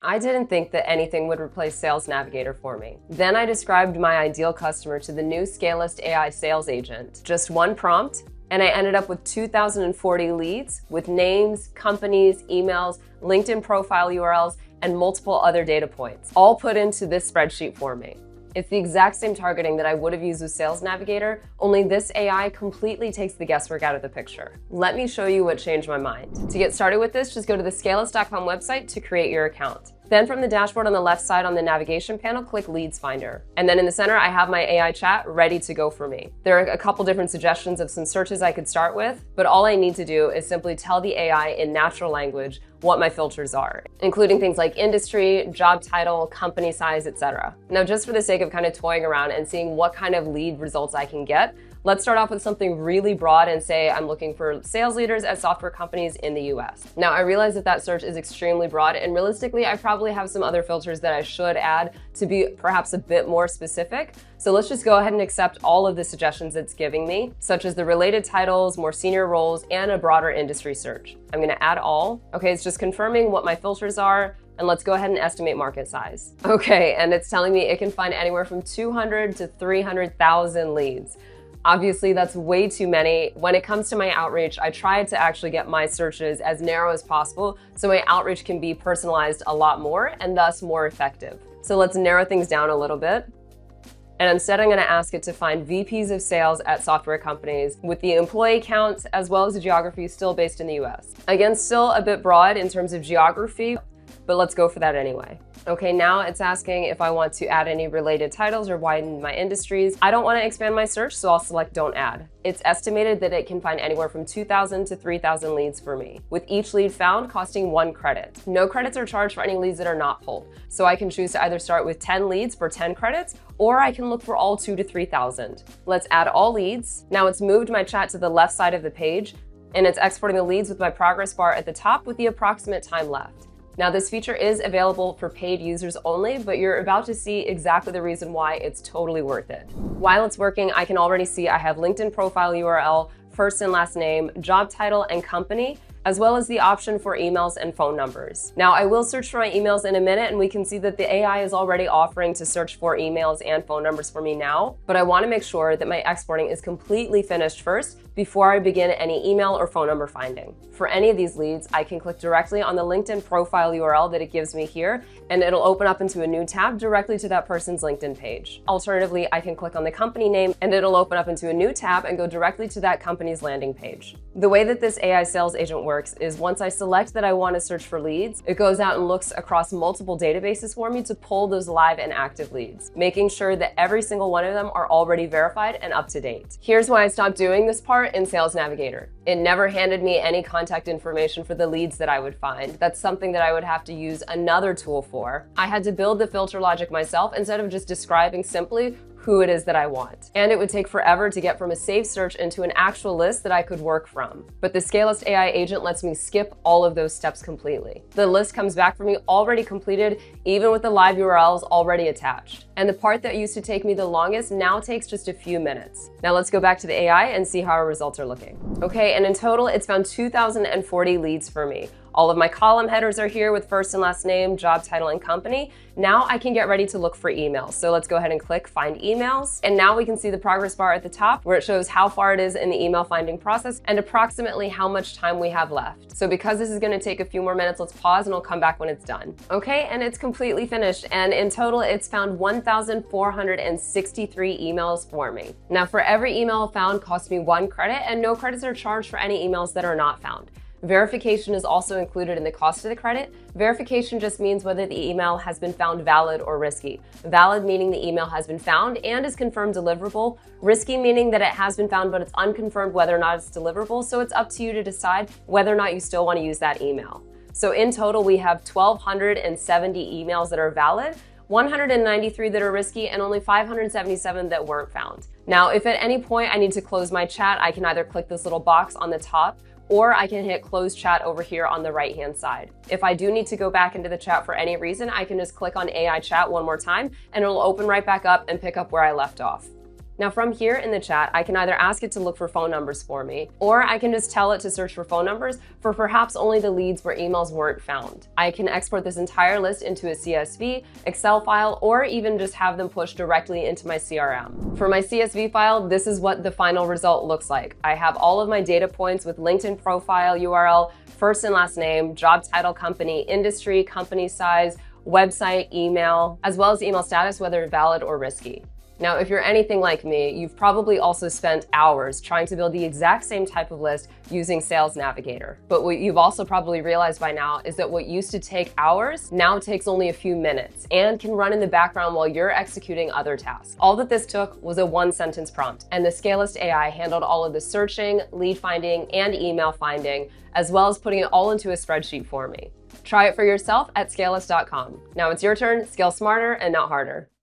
I didn't think that anything would replace Sales Navigator for me. Then I described my ideal customer to the new Scalelist AI sales agent. Just one prompt, and I ended up with 2,040 leads with names, companies, emails, LinkedIn profile URLs, and multiple other data points, all put into this spreadsheet for me. It's the exact same targeting that I would have used with Sales Navigator, only this AI completely takes the guesswork out of the picture. Let me show you what changed my mind. To get started with this, just go to the scalelist.com website to create your account. Then from the dashboard on the left side on the navigation panel, click Leads Finder. And then in the center, I have my AI chat ready to go for me. There are a couple different suggestions of some searches I could start with, but all I need to do is simply tell the AI in natural language what my filters are, including things like industry, job title, company size, etc. Now, just for the sake of kind of toying around and seeing what kind of lead results I can get, let's start off with something really broad and say I'm looking for sales leaders at software companies in the US. Now, I realize that that search is extremely broad, and realistically, I probably have some other filters that I should add to be perhaps a bit more specific. So let's just go ahead and accept all of the suggestions it's giving me, such as the related titles, more senior roles, and a broader industry search. I'm gonna add all. Okay, it's just confirming what my filters are. And let's go ahead and estimate market size. Okay, and it's telling me it can find anywhere from 200 to 300,000 leads. Obviously, that's way too many. When it comes to my outreach, I tried to actually get my searches as narrow as possible so my outreach can be personalized a lot more and thus more effective. So let's narrow things down a little bit. And instead, I'm gonna ask it to find VPs of sales at software companies with the employee count as well as the geography still based in the US. Again, still a bit broad in terms of geography, but let's go for that anyway. Okay, now it's asking if I want to add any related titles or widen my industries. I don't want to expand my search, so I'll select Don't Add. It's estimated that it can find anywhere from 2,000 to 3,000 leads for me, with each lead found costing 1 credit. No credits are charged for any leads that are not pulled, so I can choose to either start with 10 leads for 10 credits, or I can look for all 2,000 to 3,000. Let's add all leads. Now it's moved my chat to the left side of the page, and it's exporting the leads with my progress bar at the top with the approximate time left. Now, this feature is available for paid users only, but you're about to see exactly the reason why it's totally worth it. While it's working, I can already see I have LinkedIn profile URL, first and last name, job title, and company, as well as the option for emails and phone numbers. Now, I will search for my emails in a minute, and we can see that the AI is already offering to search for emails and phone numbers for me now, but I want to make sure that my exporting is completely finished first before I begin any email or phone number finding. For any of these leads, I can click directly on the LinkedIn profile URL that it gives me here, and it'll open up into a new tab directly to that person's LinkedIn page. Alternatively, I can click on the company name, and it'll open up into a new tab and go directly to that company's landing page. The way that this AI sales agent works is once I select that I want to search for leads, it goes out and looks across multiple databases for me to pull those live and active leads, making sure that every single one of them are already verified and up to date. Here's why I stopped doing this part in Sales Navigator. It never handed me any contact information for the leads that I would find. That's something that I would have to use another tool for. I had to build the filter logic myself instead of just describing simply who it is that I want. And it would take forever to get from a saved search into an actual list that I could work from. But the Scalelist AI agent lets me skip all of those steps completely. The list comes back for me already completed, even with the live URLs already attached. And the part that used to take me the longest now takes just a few minutes. Now let's go back to the AI and see how our results are looking. Okay, and in total, it's found 2,040 leads for me. All of my column headers are here with first and last name, job title, and company. Now I can get ready to look for emails. So let's go ahead and click Find Emails. And now we can see the progress bar at the top where it shows how far it is in the email finding process and approximately how much time we have left. So because this is gonna take a few more minutes, let's pause and I'll come back when it's done. Okay, and it's completely finished. And in total, it's found 1,463 emails for me. Now for every email found costs me 1 credit, and no credits are charged for any emails that are not found. Verification is also included in the cost of the credit. Verification just means whether the email has been found valid or risky. Valid meaning the email has been found and is confirmed deliverable. Risky meaning that it has been found but it's unconfirmed whether or not it's deliverable, so it's up to you to decide whether or not you still want to use that email. So in total, we have 1,270 emails that are valid, 193 that are risky, and only 577 that weren't found. Now, if at any point I need to close my chat, I can either click this little box on the top, or I can hit close chat over here on the right-hand side. If I do need to go back into the chat for any reason, I can just click on AI chat one more time and it'll open right back up and pick up where I left off. Now from here in the chat, I can either ask it to look for phone numbers for me, or I can just tell it to search for phone numbers for perhaps only the leads where emails weren't found. I can export this entire list into a CSV, Excel file, or even just have them push directly into my CRM. For my CSV file, this is what the final result looks like. I have all of my data points with LinkedIn profile URL, first and last name, job title, company, industry, company size, website, email, as well as email status, whether valid or risky. Now, if you're anything like me, you've probably also spent hours trying to build the exact same type of list using Sales Navigator. But what you've also probably realized by now is that what used to take hours now takes only a few minutes and can run in the background while you're executing other tasks. All that this took was a one-sentence prompt, and the Scalelist AI handled all of the searching, lead finding, and email finding, as well as putting it all into a spreadsheet for me. Try it for yourself at scalelist.com. Now it's your turn. Scale smarter and not harder.